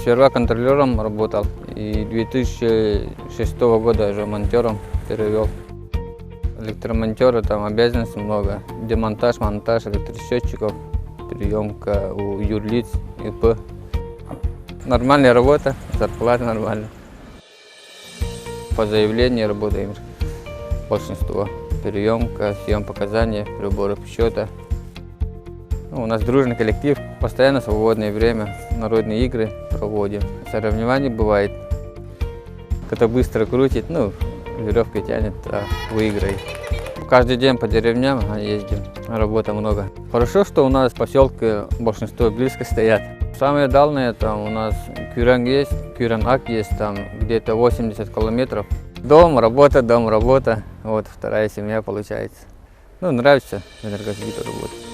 Сперва контролером работал, и 2006 года уже монтером перевел. Электромонтера там обязанностей много. Демонтаж, монтаж электросчетчиков, приемка у юрлиц, ИП. Нормальная работа, зарплата нормальная. По заявлению работаем большинство. Приемка, съем показаний, приборов счета. У нас дружный коллектив, постоянно свободное время, народные игры проводим. Соревнования бывает. Кто быстро крутит, веревкой тянет, выиграет. Каждый день по деревням ездим, работы много. Хорошо, что у нас в поселке большинство близко стоят. Самое дальнее там у нас Кюрен есть, Кюрен-Ак есть, там где-то 80 километров. Дом, работа, вот вторая семья получается. Нравится в энергосбыту работать.